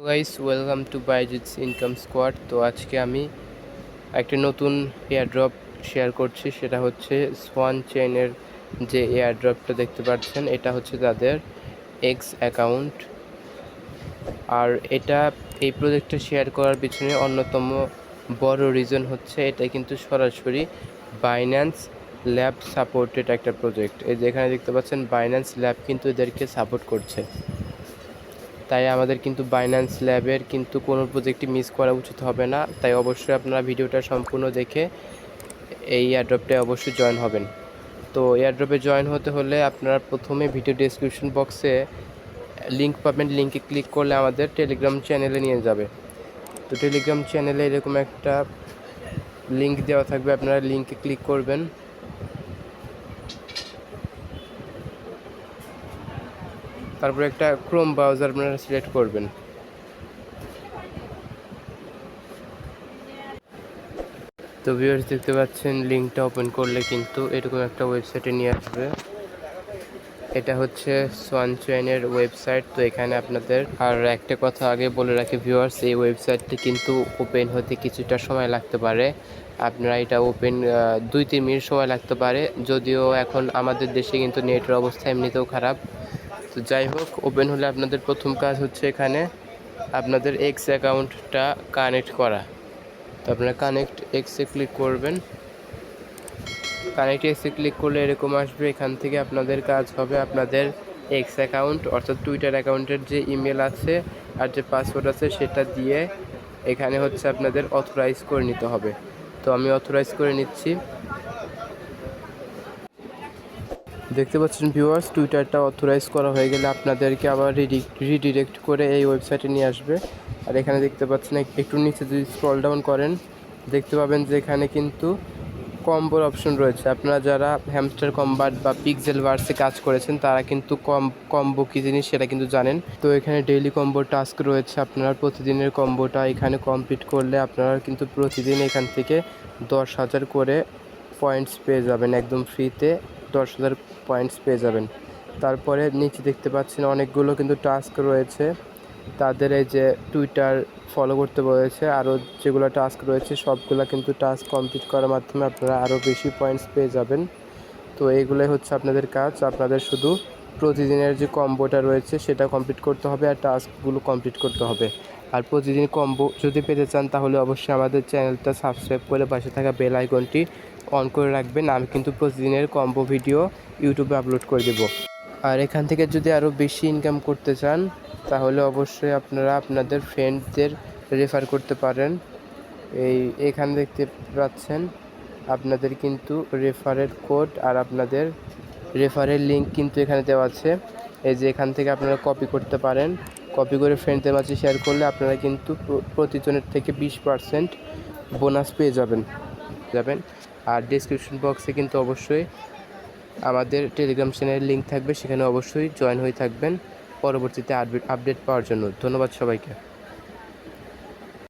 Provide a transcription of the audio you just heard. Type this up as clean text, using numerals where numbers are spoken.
Guys welcome to Byju's income squad. তো আজকে আমি একটা নতুন এয়ারড্রপ শেয়ার করছি, সেটা হচ্ছে সোয়ান চেইনের যে এয়ারড্রপটা দেখতে পাচ্ছেন, এটা হচ্ছে তাদের এক্স অ্যাকাউন্ট। আর এই প্রজেক্টটা শেয়ার করার পিছনে অন্যতম বড় রিজন হচ্ছে এটা কিন্তু সরাসরি বাইন্যান্স ল্যাব সাপোর্টেড একটা প্রজেক্ট। এই যেখানে দেখতে পাচ্ছেন বাইন্যান্স ল্যাব কিন্তু এদেরকে সাপোর্ট করছে, তাই আমাদের কিন্তু বাইন্যান্স ল্যাবের কিন্তু কোনো প্রজেক্টই মিস করা উচিত হবে না। তাই অবশ্যই আপনারা ভিডিওটা সম্পূর্ণ দেখে এই এয়ারড্রপে অবশ্যই জয়েন হবেন। তো এয়ারড্রপে জয়েন হতে হলে আপনারা প্রথমে ভিডিও ডেসক্রিপশন বক্সে লিঙ্ক পাবেন, লিঙ্কে ক্লিক করলে আমাদের টেলিগ্রাম চ্যানেলে নিয়ে যাবে। তো টেলিগ্রাম চ্যানেলে এরকম একটা লিঙ্ক দেওয়া থাকবে, আপনারা লিঙ্কে ক্লিক করবেন। তারপরে একটা ক্রোম ব্রাউজার আপনারা সিলেক্ট করবেন। তো ভিউয়ার্স দেখতে পাচ্ছেন লিঙ্কটা ওপেন করলে কিন্তু এরকম একটা ওয়েবসাইটে নিয়ে আসবে। এটা হচ্ছে সোয়ান চেইনের ওয়েবসাইট। তো এখানে আপনাদের আর একটা কথা আগে বলে রাখি ভিউয়ার্স, এই ওয়েবসাইটটি কিন্তু ওপেন হতে কিছুটা সময় লাগতে পারে। আপনারা এটা ওপেন 2-3 মিনিট সময় লাগতে পারে, যদিও এখন আমাদের দেশে কিন্তু নেটের অবস্থা এমনিতেও খারাপ। তো যাই হোক, ওপেন হলে আপনাদের প্রথম কাজ হচ্ছে এখানে আপনাদের এক্স অ্যাকাউন্টটা কানেক্ট করা। তো আপনারা কানেক্ট এক্সে ক্লিক করবেন। কানেক্ট এক্সে ক্লিক করলে এরকম আসবে। এখান থেকে আপনাদের কাজ হবে আপনাদের এক্স অ্যাকাউন্ট অর্থাৎ টুইটার অ্যাকাউন্টের যে ইমেল আছে আর যে পাসওয়ার্ড আছে সেটা দিয়ে এখানে হচ্ছে আপনাদের অথরাইজ করে নিতে হবে। তো আমি অথরাইজ করে নিচ্ছি। দেখতে পাচ্ছেন ভিউয়ার্স, টুইটারটা অথরাইজ করা হয়ে গেলে আপনাদেরকে আবার রিডিরেক্ট করে এই ওয়েবসাইটে নিয়ে আসবে। আর এখানে দেখতে পাচ্ছেন একটু নিচে যদি স্ক্রল ডাউন করেন দেখতে পাবেন যে এখানে কিন্তু কম্বোর অপশন রয়েছে। আপনারা যারা হ্যামস্টার কম্বাট বা পিক্সেল ভার্সে কাজ করেছেন তারা কিন্তু কম্বো কী জিনিস সেটা কিন্তু জানেন। তো এখানে ডেইলি কম্বো টাস্ক রয়েছে, আপনারা প্রতিদিনের কম্বোটা এখানে কমপ্লিট করলে আপনারা কিন্তু প্রতিদিন এখান থেকে 10,000 করে পয়েন্টস পেয়ে যাবেন, একদম ফ্রিতে 10,000 পয়েন্টস পেয়ে যাবেন। তারপরে নিচে দেখতে পাচ্ছেন অনেকগুলো কিন্তু টাস্ক রয়েছে, তাদের এই যে টুইটার ফলো করতে বলেছে, আরও যেগুলো টাস্ক রয়েছে সবগুলো কিন্তু টাস্ক কমপ্লিট করার মাধ্যমে আপনারা আরও বেশি পয়েন্টস পেয়ে যাবেন। তো এইগুলোই হচ্ছে আপনাদের কাজ, আপনাদের শুধু প্রতিদিনের যে কম্বোটা রয়েছে সেটা কমপ্লিট করতে হবে আর টাস্কগুলো কমপ্লিট করতে হবে। আর প্রতিদিন কম্বো যদি পেতে চান তাহলে অবশ্যই আমাদের চ্যানেলটা সাবস্ক্রাইব করে পাশে থাকা বেল আইকনটি অন করে রাখবেন। আমি কিন্তু প্রতিদিনের কম্বো ভিডিও ইউটিউবে আপলোড করে দেব। আর এখান থেকে যদি আরও বেশি ইনকাম করতে চান তাহলে অবশ্যই আপনারা আপনাদের ফ্রেন্ডদের রেফার করতে পারেন। এখানে দেখতে পাচ্ছেন আপনাদের কিন্তু রেফারের কোড আর আপনাদের রেফারের লিঙ্ক কিন্তু এখানে দেওয়া আছে। এই যে এখান থেকে আপনারা কপি করতে পারেন, কপি করে ফ্রেন্ডদের মাঝে শেয়ার করলে আপনারা কিন্তু প্রতিজনের থেকে 20% বোনাস পেয়ে যাবেন। আর ডেসক্রিপশন বক্সে কিন্তু অবশ্যই আমাদের টেলিগ্রাম চ্যানেলের লিঙ্ক থাকবে, সেখানে অবশ্যই জয়েন হয়ে থাকবেন পরবর্তীতে আপডেট পাওয়ার জন্য। ধন্যবাদ সবাইকে।